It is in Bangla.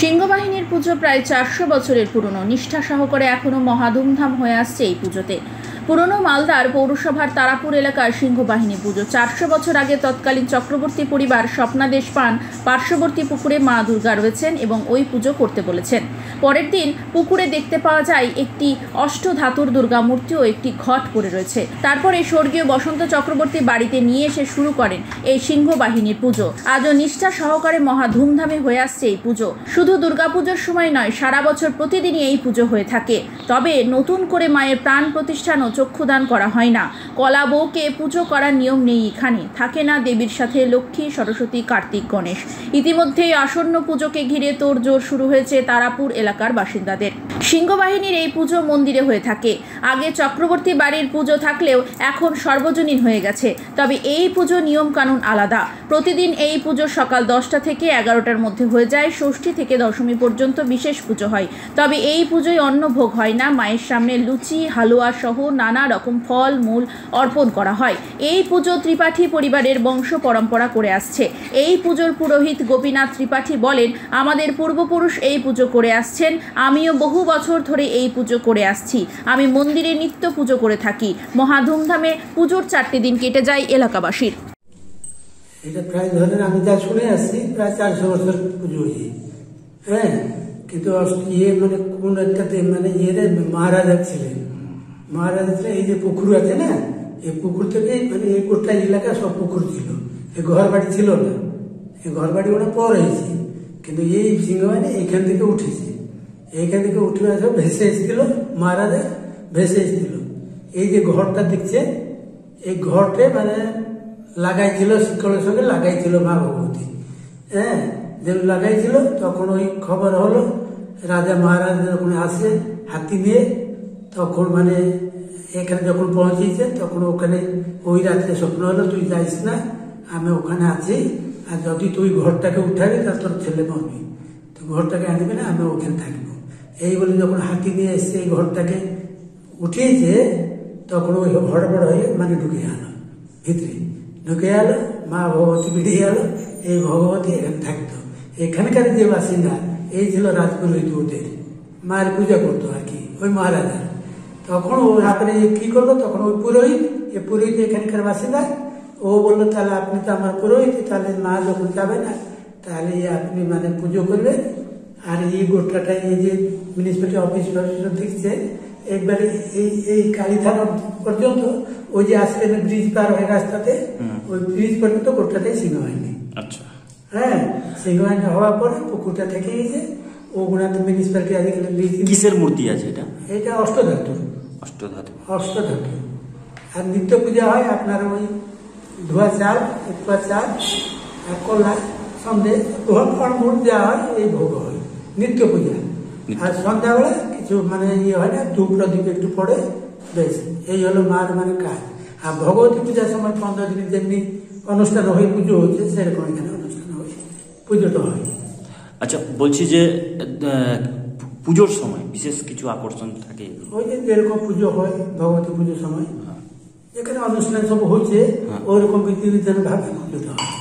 সিংহবাহিনীর পুজো প্রায় 400 বছরের পুরনো। নিষ্ঠা সহকারে এখনো মহা ধুমধাম হয়ে আসছে এই পুজোতে। পুরনো মালদার পৌরসভার তারাপুর এলাকার সিংহবাহিনী পুজো 400 বছর আগে তৎকালীন চক্রবর্তী পরিবার স্বপ্নাদেশ পান পার্শ্ববর্তী পুকুরে মা দুর্গা রয়েছেন এবং ওই পুজো করতে বলেছেন। পরের দিন পুকুরে দেখতে পাওয়া যায় একটি অষ্টধাতুর দুর্গা মূর্তি ও একটি ঘট পড়ে রয়েছে। তারপরে স্বর্গীয় বসন্ত চক্রবর্তী বাড়িতে নিয়ে এসে শুরু করেন এই সিংহবাহিনীর পুজো। আজও নিষ্ঠা সহকারে মহা ধুমধামে হয়ে আসছে এই পুজো। শুধু দুর্গাপুজোর সময় নয়, সারা বছর প্রতিদিনই এই পুজো হয়ে থাকে। তবে নতুন করে মায়ের প্রাণ প্রতিষ্ঠান ও চক্ষুদান করা হয় না। কলা বউকে পুজো করার নিয়ম নেই এখানে। থাকে না দেবীর সাথে লক্ষ্মী, সরস্বতী, কার্তিক, গণেশ। ইতিমধ্যেই আসন্ন পুজোকে ঘিরে তোড়জোড় শুরু হয়েছে তারাপুর এলাকার বাসিন্দাদের। সিংহবাহিনীর এই পুজো মন্দিরে হয়ে থাকে। আগে চক্রবর্তী বাড়ির পুজো থাকলেও এখন সর্বজনীন হয়ে গেছে। তবে এই পুজো নিয়ম কানুন আলাদা। প্রতিদিন এই পুজো সকাল 10টা থেকে 11টার মধ্যে হয়ে যায়। ষষ্ঠী থেকে দশমী পর্যন্ত বিশেষ পুজো হয়। তবে এই পুজোয় অন্নভোগ হয় না। মায়ের সামনে লুচি, হালুয়া সহ নানা রকম ফল মূল অর্পণ করা হয়। এই পুজো ত্রিপাঠী পরিবারের বংশ পরম্পরা করে আসছে। এই পুজোর পুরোহিত গোপীনাথ ত্রিপাঠী বলেন, আমাদের পূর্বপুরুষ এই পুজো করে আসছেন। আমিও বহু বছর ধরে এই পুজো করে আসছি। আমি মন্দিরে নিত্য পুজো করে থাকি। মহা ধুমধামে পুজোর 4টে দিন কেটে যায় এলাকাবাসীর। এটা প্রায় ধরেন আমি যা শুনে আসছি প্রায় 400 বছর পুজো হয়েছে। হ্যাঁ, কিন্তু মানে কোন একটাতে মানে মহারাজা ছিলেন। মহারাজা ছিলেন, এই যে পুকুর আছে না, এই পুকুর থেকে মানে এই গোটা এলাকা সব পুকুর ছিল। এই ঘর বাড়ি ছিল না, এই ঘর বাড়ি ওটা পর হয়েছে। কিন্তু এই সিংহবাহিনী এইখান থেকে উঠেছে। এইখান থেকে উঠে সব ভেসে এসেছিল, মহারাজা ভেসে এসেছিল। এই যে ঘরটা দেখছে, এই ঘরটে মানে লাগাইছিল, শিকলের সঙ্গে লাগাইছিল মা ভগবতী। হ্যাঁ, যেমন লাগাইছিল তখন ওই খবর হলো, রাজা মহারাজা যখন আসে হাতি নিয়ে, তখন মানে এখানে যখন পৌঁছেছে তখন ওখানে ওই রাত্রে স্বপ্ন হলো, তুই যাইস না, আমি ওখানে আছি, আর যদি তুই ঘরটাকে উঠাবি তা তোর ছেলে মরবি, তো ঘরটাকে আনবি না, আমি ওখানে থাকবো। এই বলে যখন হাতি নিয়ে এসছে এই ঘরটাকে উঠিয়েছে, তখন ওই হড়বড় হয়ে মানে ঢুকে গেল ভিতরে, ঢুকে গেল, মা ভগবতী বেরিয়ে গেল। এই ভগবতী এখানে থাকতো। এখানকার যে বাসিন্দা এই ছিল রাজপুরোহিত, ওদের মায়ের পূজা করতো আর কি, ওই মহারাজা। তখন ও রাত্রে কি করলো, তখন ওই পুরোহিত, এই পুরোহিত এখানকার বাসিন্দা, ও বললো তাহলে আপনি তো আমার পুরোহিত, তাহলে মা যখন যাবে না তাহলে আপনি মানে পুজো করবেন। আর এই গোটাটা এই যে মিউনিসিপ্যালিটি অফিস দেখছে, একবারে এই কালীথানা পর্যন্ত ওই যে আসলে ব্রিজ পার হয়ে রাস্তাতে, ওই ব্রিজ পর্যন্ত গোটাটাই সিংহবাহিনী। আচ্ছা, হ্যাঁ, সিংহবাহিনী হওয়ার পরে পুকুরটা থেকে গেছে। ওগুলা তো মিউনিসিপ্যালিটি আজকাল কিসের মূর্তি আছে এটা? এটা অষ্টধাতু। অষ্টধাতু। আর নিত্য পূজা হয় আপনার ওই ধোয়া চাল, উৎপা চাল, কলা, সন্দেশ, ফলমূল দেওয়া হয়, এই ভোগ হয় নিত্য পূজা। আর সন্ধ্যাবেলা কিছু মানে ইয়ে হয় না, ধূপ প্রদীপ একটু পড়ে, বেশ। এই হলো মার মানে কাজ। আর ভগবতী পূজার সময় 15 দিন যেমনি অনুষ্ঠান হয়, পুজো হচ্ছে, সেরকম এখানে অনুষ্ঠান হয়, পুজোটা হয়। আচ্ছা, বলছি যে পুজোর সময় বিশেষ কিছু আকর্ষণ থাকে? ওই যে যেরকম পুজো হয় ভগবতী পুজোর সময়, যেখানে অনুষ্ঠান সব হচ্ছে, ওইরকম বিধি বিধান ভাবে পুজোটা হয়।